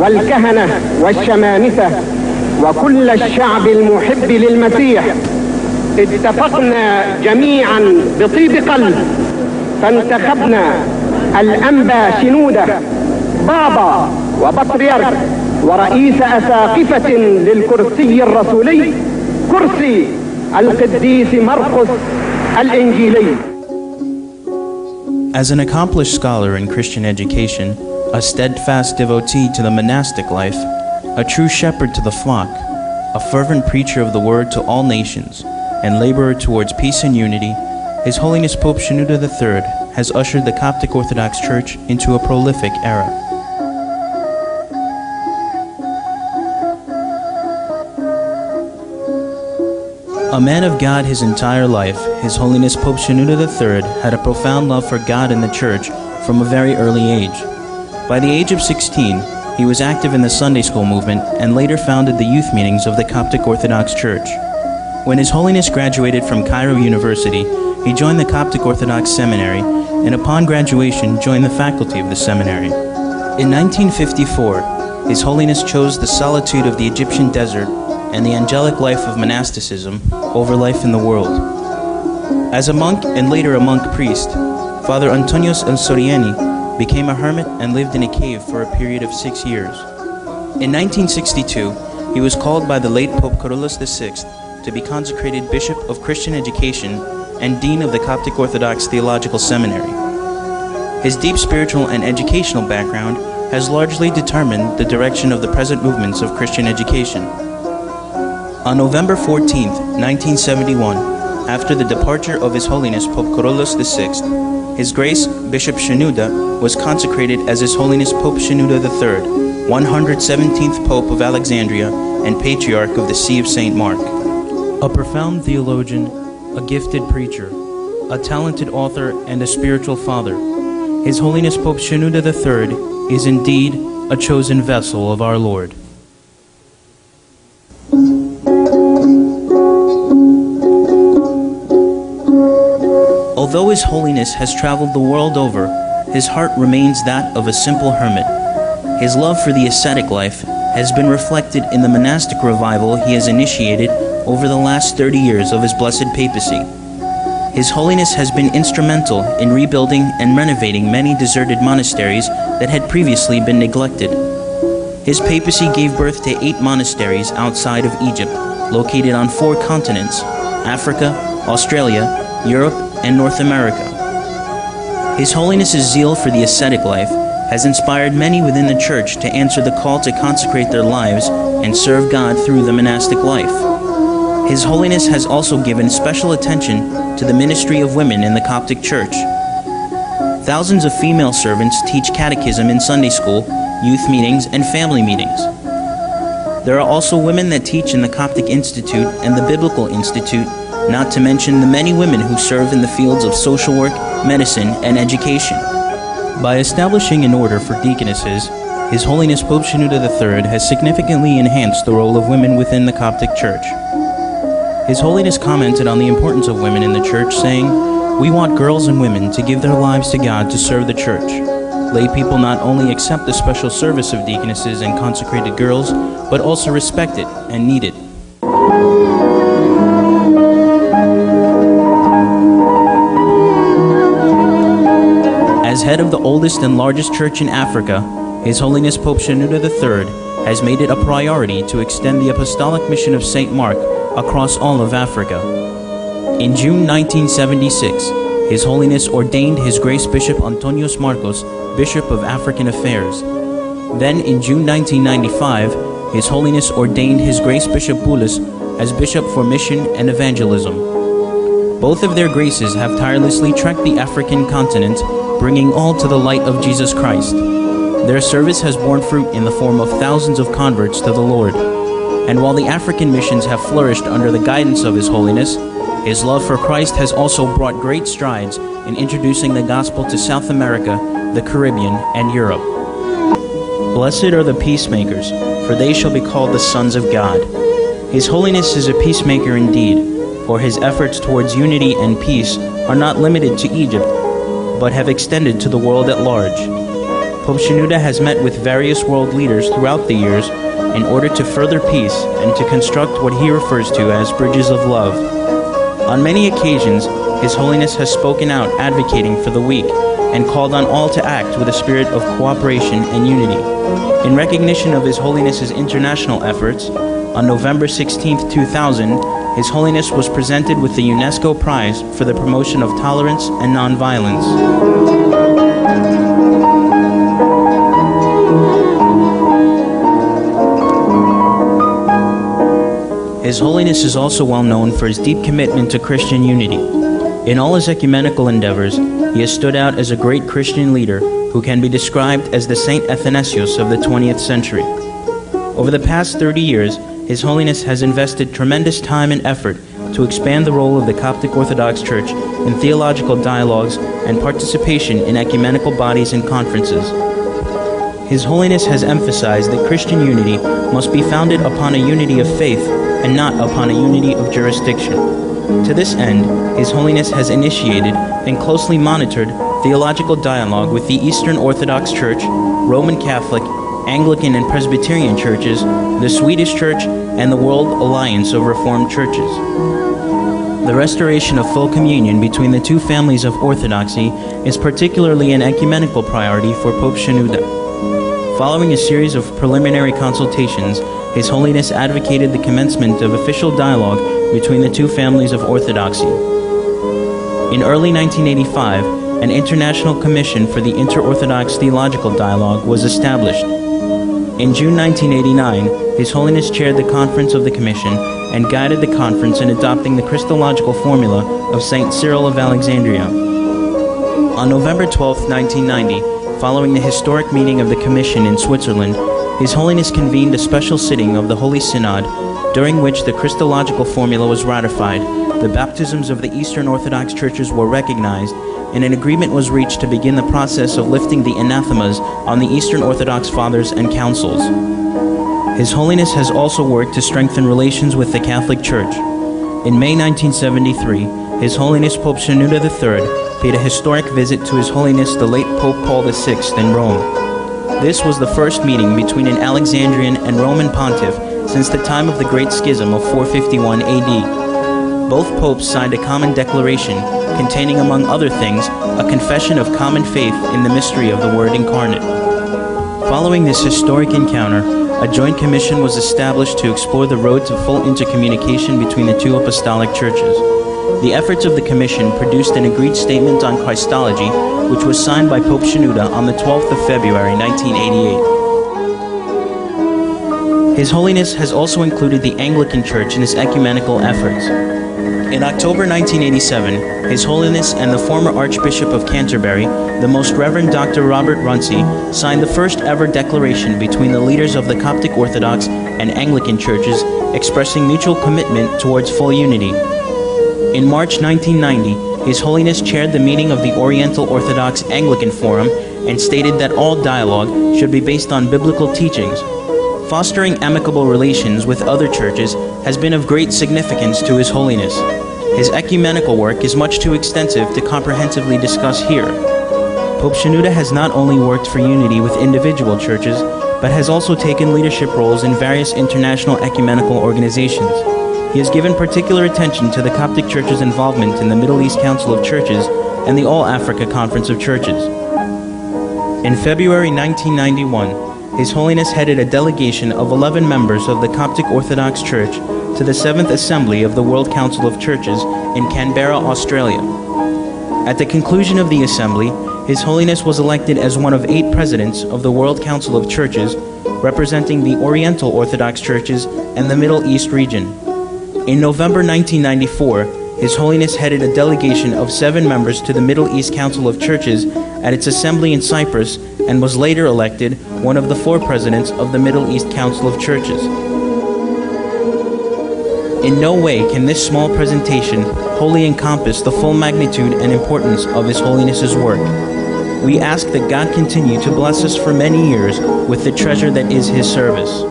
والكهنة والشمامسة وكل الشعب المحب للمسيح اتفقنا جميعا بطيب قلب فانتخبنا الأنبا شنودة بابا وبطريرك ورئيس أساقفة للكرسي الرسولي، كرسي القديس مرقس الإنجيلي. As an accomplished scholar in Christian education, a steadfast devotee to the monastic life, a true shepherd to the flock, a fervent preacher of the word to all nations, and laborer towards peace and unity, His Holiness Pope Shenouda III has ushered the Coptic Orthodox Church into a prolific era. A man of God his entire life, His Holiness Pope Shenouda III had a profound love for God and the Church from a very early age. By the age of 16, he was active in the Sunday school movement and later founded the youth meetings of the Coptic Orthodox Church. When His Holiness graduated from Cairo University, he joined the Coptic Orthodox Seminary and upon graduation joined the faculty of the seminary. In 1954, His Holiness chose the solitude of the Egyptian desert and the angelic life of monasticism over life in the world. As a monk and later a monk priest, Father Antonios El Soriani became a hermit and lived in a cave for a period of 6 years. In 1962, he was called by the late Pope Kyrillos VI to be consecrated Bishop of Christian Education and Dean of the Coptic Orthodox Theological Seminary. His deep spiritual and educational background has largely determined the direction of the present movements of Christian education. On November 14, 1971, after the departure of His Holiness Pope Kyrillos VI, His Grace Bishop Shenouda was consecrated as His Holiness Pope Shenouda III, 117th Pope of Alexandria and Patriarch of the See of St. Mark. A profound theologian, a gifted preacher, a talented author, and a spiritual father, His Holiness Pope Shenouda III is indeed a chosen vessel of our Lord. Although His Holiness has traveled the world over, his heart remains that of a simple hermit. His love for the ascetic life has been reflected in the monastic revival he has initiated over the last 30 years of his blessed papacy. His Holiness has been instrumental in rebuilding and renovating many deserted monasteries that had previously been neglected. His papacy gave birth to 8 monasteries outside of Egypt, located on 4 continents: Africa, Australia, Europe, and North America. His Holiness's zeal for the ascetic life has inspired many within the Church to answer the call to consecrate their lives and serve God through the monastic life. His Holiness has also given special attention to the ministry of women in the Coptic Church. Thousands of female servants teach catechism in Sunday school, youth meetings, and family meetings. There are also women that teach in the Coptic Institute and the Biblical Institute, not to mention the many women who serve in the fields of social work, medicine, and education. By establishing an order for deaconesses, His Holiness Pope Shenouda III has significantly enhanced the role of women within the Coptic Church. His Holiness commented on the importance of women in the Church, saying, "We want girls and women to give their lives to God to serve the Church. Lay people not only accept the special service of deaconesses and consecrated girls, but also respect it and need it." As head of the oldest and largest church in Africa, His Holiness Pope Shenouda III has made it a priority to extend the apostolic mission of St. Mark across all of Africa. In June 1976, His Holiness ordained His Grace Bishop Antonios Marcos, Bishop of African Affairs. Then in June 1995, His Holiness ordained His Grace Bishop Boulos as Bishop for Mission and Evangelism. Both of their graces have tirelessly trekked the African continent, bringing all to the light of Jesus Christ. Their service has borne fruit in the form of thousands of converts to the Lord. And while the African missions have flourished under the guidance of His Holiness, His love for Christ has also brought great strides in introducing the gospel to South America, the Caribbean, and Europe. Blessed are the peacemakers, for they shall be called the sons of God. His Holiness is a peacemaker indeed, for his efforts towards unity and peace are not limited to Egypt, but have extended to the world at large. Pope Shenouda has met with various world leaders throughout the years in order to further peace and to construct what he refers to as bridges of love. On many occasions, His Holiness has spoken out advocating for the weak and called on all to act with a spirit of cooperation and unity. In recognition of His Holiness's international efforts, on November 16, 2000, His Holiness was presented with the UNESCO Prize for the promotion of tolerance and nonviolence. His Holiness is also well known for his deep commitment to Christian unity. In all his ecumenical endeavors, he has stood out as a great Christian leader who can be described as the Saint Athanasius of the 20th century. Over the past 30 years, His Holiness has invested tremendous time and effort to expand the role of the Coptic Orthodox Church in theological dialogues and participation in ecumenical bodies and conferences. His Holiness has emphasized that Christian unity must be founded upon a unity of faith and not upon a unity of jurisdiction. To this end, His Holiness has initiated and closely monitored theological dialogue with the Eastern Orthodox Church, Roman Catholic, Anglican and Presbyterian churches, the Swedish Church, and the World Alliance of Reformed Churches. The restoration of full communion between the two families of Orthodoxy is particularly an ecumenical priority for Pope Shenouda. Following a series of preliminary consultations, His Holiness advocated the commencement of official dialogue between the two families of Orthodoxy. In early 1985, an International Commission for the Inter-Orthodox Theological Dialogue was established. In June 1989, His Holiness chaired the conference of the Commission and guided the conference in adopting the Christological formula of St. Cyril of Alexandria. On November 12, 1990, following the historic meeting of the Commission in Switzerland, His Holiness convened a special sitting of the Holy Synod, during which the Christological formula was ratified, the baptisms of the Eastern Orthodox churches were recognized, and an agreement was reached to begin the process of lifting the anathemas on the Eastern Orthodox Fathers and Councils. His Holiness has also worked to strengthen relations with the Catholic Church. In May 1973, His Holiness Pope Shenouda III paid a historic visit to His Holiness the late Pope Paul VI in Rome. This was the first meeting between an Alexandrian and Roman pontiff since the time of the Great Schism of 451 AD. Both popes signed a common declaration containing, among other things, a confession of common faith in the mystery of the Word incarnate. Following this historic encounter, a joint commission was established to explore the road to full intercommunication between the two apostolic churches. The efforts of the commission produced an agreed statement on Christology, which was signed by Pope Shenouda on the 12th of February 1988. His Holiness has also included the Anglican Church in his ecumenical efforts. In October 1987, His Holiness and the former Archbishop of Canterbury, the Most Reverend Dr. Robert Runcie, signed the first ever declaration between the leaders of the Coptic Orthodox and Anglican churches expressing mutual commitment towards full unity. In March 1990, His Holiness chaired the meeting of the Oriental Orthodox Anglican Forum and stated that all dialogue should be based on biblical teachings. Fostering amicable relations with other churches has been of great significance to His Holiness. His ecumenical work is much too extensive to comprehensively discuss here. Pope Shenouda has not only worked for unity with individual churches, but has also taken leadership roles in various international ecumenical organizations. He has given particular attention to the Coptic Church's involvement in the Middle East Council of Churches and the All-Africa Conference of Churches. In February 1991, His Holiness headed a delegation of 11 members of the Coptic Orthodox Church to the 7th Assembly of the World Council of Churches in Canberra, Australia. At the conclusion of the assembly, His Holiness was elected as one of 8 presidents of the World Council of Churches, representing the Oriental Orthodox Churches and the Middle East region. In November 1994, His Holiness headed a delegation of 7 members to the Middle East Council of Churches at its assembly in Cyprus and was later elected one of the 4 presidents of the Middle East Council of Churches. In no way can this small presentation wholly encompass the full magnitude and importance of His Holiness's work. We ask that God continue to bless us for many years with the treasure that is His service.